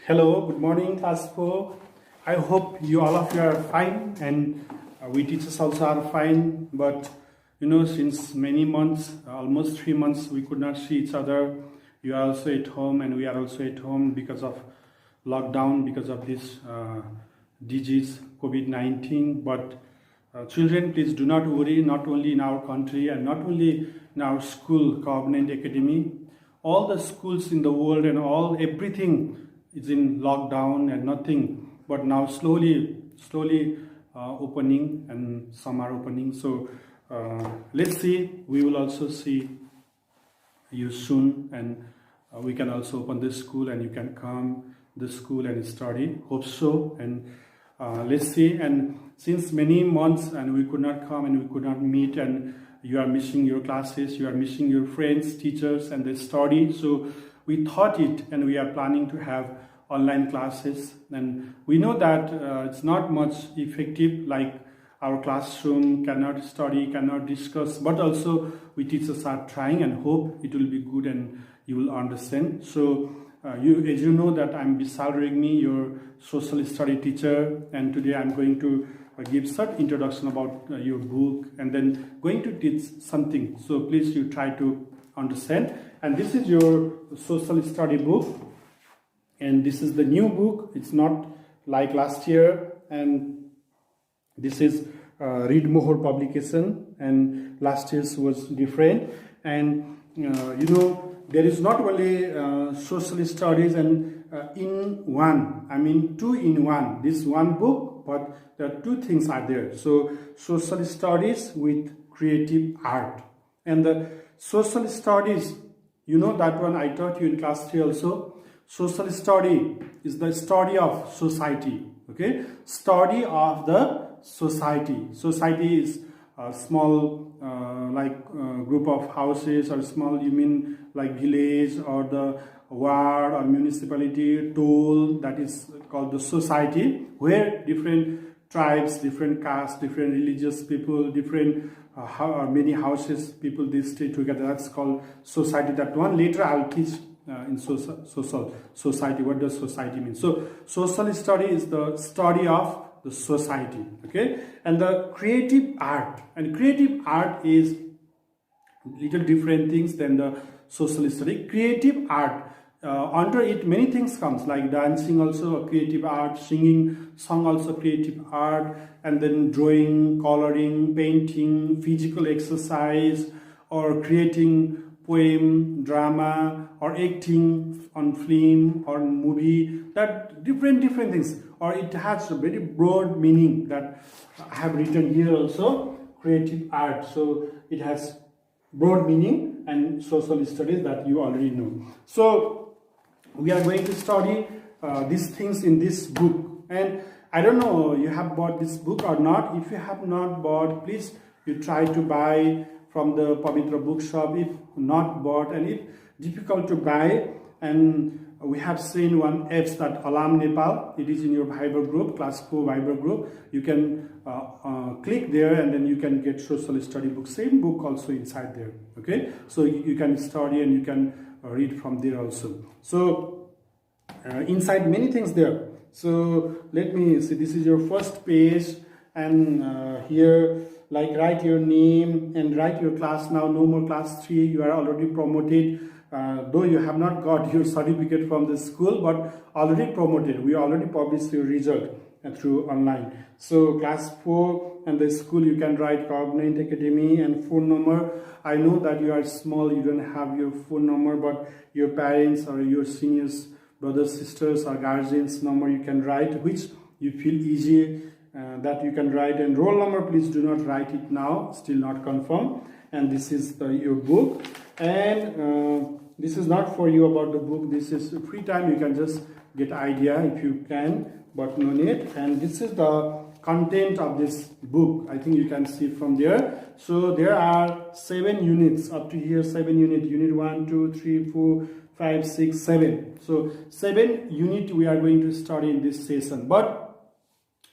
Hello, good morning, class 4. I hope you all of you are fine and we teachers also are fine. But since many months, almost 3 months, we could not see each other. You are also at home and we are also at home because of lockdown, because of this disease, COVID-19. But children, please do not worry, not only in our country and not only in our school, Covenant Academy. All the schools in the world and everything is in lockdown and nothing, but now slowly opening, and some are opening. So let's see, we will also see you soon, and we can also open this school and you can come the school and study, hope so. And let's see. And since many months and we could not come and we could not meet, and you are missing your classes, you are missing your friends, teachers, and the study. So we thought it, and we are planning to have online classes. And we know that it's not much effective, like our classroom cannot study, cannot discuss, but also we teachers are trying and hope it will be good and you will understand. So as you know that I'm Vishal Regmi, your social study teacher, and today I'm going to give short introduction about your book and then going to teach something. So please you try to understand. And this is your social study book, and this is the new book. It's not like last year, and this is Read Mohor publication, and last year's was different. And there is not only social studies and in one, I mean 2 in 1, this one book, but there are 2 things are there. So social studies with creative art. And the social studies, that one I taught you in class 3 also. Social study is the study of society, okay? Study of the society. Society is a small group of houses, or small, you mean like village or the ward or municipality, toll, that is called the society, where different tribes, different castes, different religious people, different many houses, people, they stay together. That's called society. That one later I'll teach in social society. What does society mean? So social study is the study of the society, okay? And the creative art, and creative art is little different things than the social study. Creative art, under it many things comes, like dancing also a creative art, singing song also creative art, and then drawing, coloring, painting, physical exercise, or creating poem, drama, or acting on film or movie, that different things. Or it has a very broad meaning that I have written here also, creative art. So it has broad meaning, and social studies that you already know. So we are going to study these things in this book. And I don't know you have bought this book or not. If you have not bought, please you try to buy from the Pavitra bookshop. If not bought, and if difficult to buy, and we have seen one apps that Alam Nepal, it is in your Viber group, class 4 Viber group. You can click there, and then you can get social study book, same book also inside there, okay? So you can study and you can read from there also. So inside many things there. So let me see, this is your first page, and here, like, write your name and write your class now. No more class 3, you are already promoted. Though you have not got your certificate from the school, but already promoted. We already published your result through online. So class 4 and the school, you can write Covenant Academy and phone number. I know that you are small, you don't have your phone number, but your parents or your seniors, brothers, sisters, or guardians number you can write, which you feel easy that you can write. And roll number, please do not write it now, still not confirmed. And this is your book. And this is not for you about the book. This is free time. You can just get idea if you can, but no need. And this is the content of this book. I think you can see from there. So there are 7 units up to here. 7 units. Unit 1, 2, 3, 4, 5, 6, 7. So 7 unit we are going to study in this session. But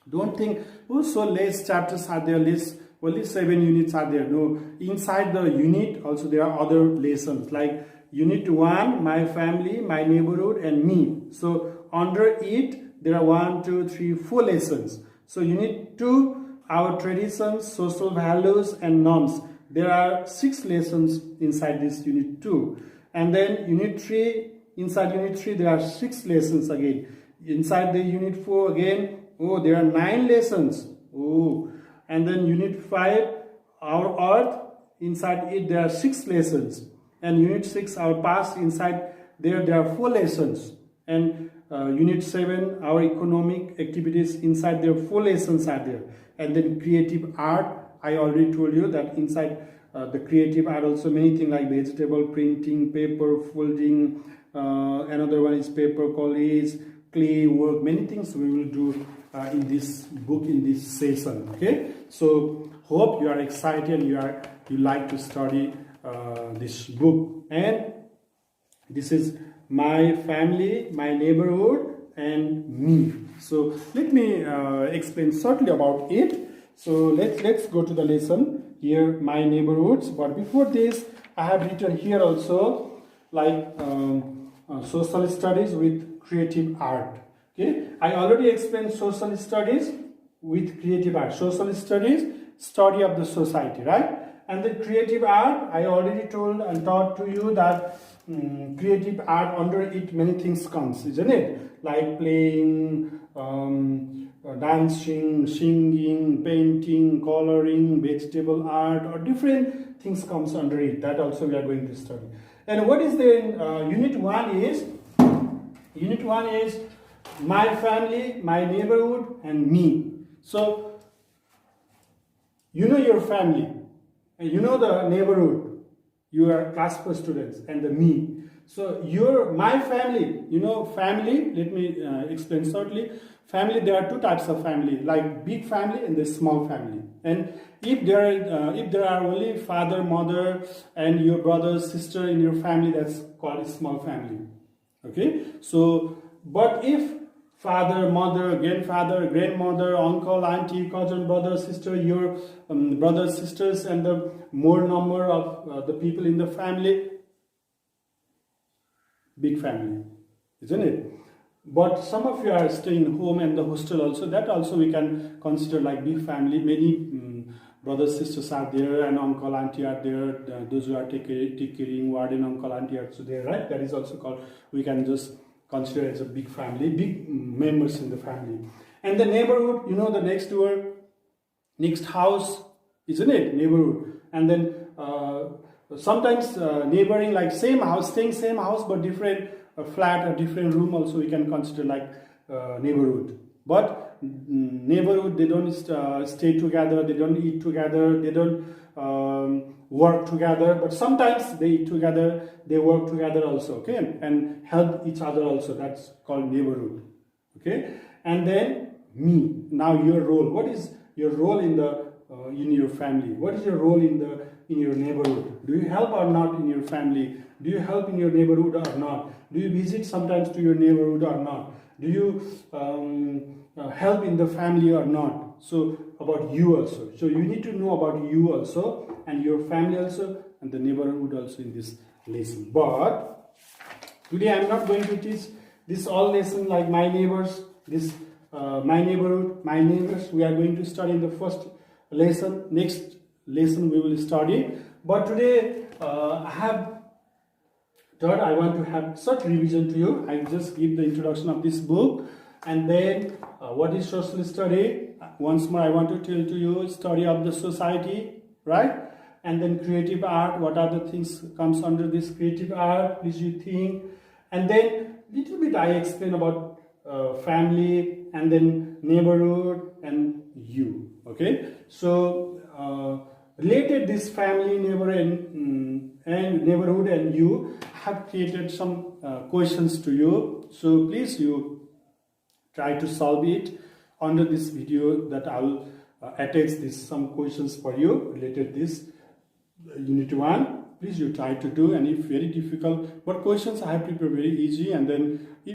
don't think, oh, so less chapters are there, less, only 7 units are there. No, inside the unit also there are other lessons, like Unit 1, my family, my neighborhood, and me. So under it there are 1, 2, 3, 4 lessons. So unit 2, our traditions, social values and norms. There are 6 lessons inside this unit 2. And then unit 3, inside unit 3 there are 6 lessons again. Inside the unit 4 again, oh, there are 9 lessons. Oh, and then unit 5, our earth, inside it there are 6 lessons. And unit 6, our past, inside there are 4 lessons. And unit 7, our economic activities, inside there 4 lessons are there. And then creative art, I already told you that inside the creative art also many things like vegetable printing, paper folding, another one is paper collage, clay work, many things we will do in this book, in this session. Okay, so hope you are excited, you like to study this book. And this is my family, my neighborhood and me. So let me explain shortly about it. So let's go to the lesson. Here my neighborhoods, but before this I have written here also like social studies with creative art. Okay, I already explained social studies with creative art. Social studies, study of the society, right? And the creative art, I already told and taught to you that creative art, under it many things comes, isn't it? Like playing, dancing, singing, painting, coloring, vegetable art, or different things comes under it. That also we are going to study. And what is the unit 1 is? Unit 1 is my family, my neighborhood, and me. So you know your family, and you know the neighborhood. You are class 4 students, and the me. So my family, you know family. Let me explain shortly. Family, there are 2 types of family, like big family and the small family. And if there are only father, mother, and your brother, sister in your family, that's called a small family. Okay. So, but if father, mother, grandfather, grandmother, uncle, auntie, cousin, brother, sister, your brothers, sisters, and the more number of the people in the family, big family, isn't it? But some of you are staying home and the hostel also, that also we can consider like big family. Many brothers, sisters are there, and uncle, auntie are there. Those who are taking warden, uncle, auntie are also there, right? That is also called, we can just consider as a big family, big members in the family. And the neighborhood, you know, the next door, next house, isn't it? Neighborhood. And then sometimes neighboring, like same house, staying same house but different flat or different room also we can consider like neighborhood. But neighborhood, they don't stay together, they don't eat together, they don't work together, but sometimes they eat together, they work together also, okay, and help each other also. That's called neighborhood. Okay. And then me. Now your role. What is your role in the in your family? What is your role in your neighborhood? Do you help or not in your family? Do you help in your neighborhood or not? Do you visit sometimes to your neighborhood or not? Do you help in the family or not? So about you also. So you need to know about you also, and your family also, and the neighborhood also in this lesson. But today I am not going to teach this all lesson like my neighbors, this my neighborhood, my neighbors. We are going to study in the first lesson. Next lesson we will study. But today I want to have such revision to you. I just give the introduction of this book, and then what is social study. Once more I want to tell to you study of the society, right? And then creative art, what are the things comes under this creative art, please you think. And then little bit I explain about family, and then neighborhood and you. Okay, so related this family, neighborhood and neighborhood and you, have created some questions to you. So please you try to solve it under this video, that I will attach this some questions for you related this unit 1. Please you try to do, and if very difficult, but questions I have prepared very easy, and then if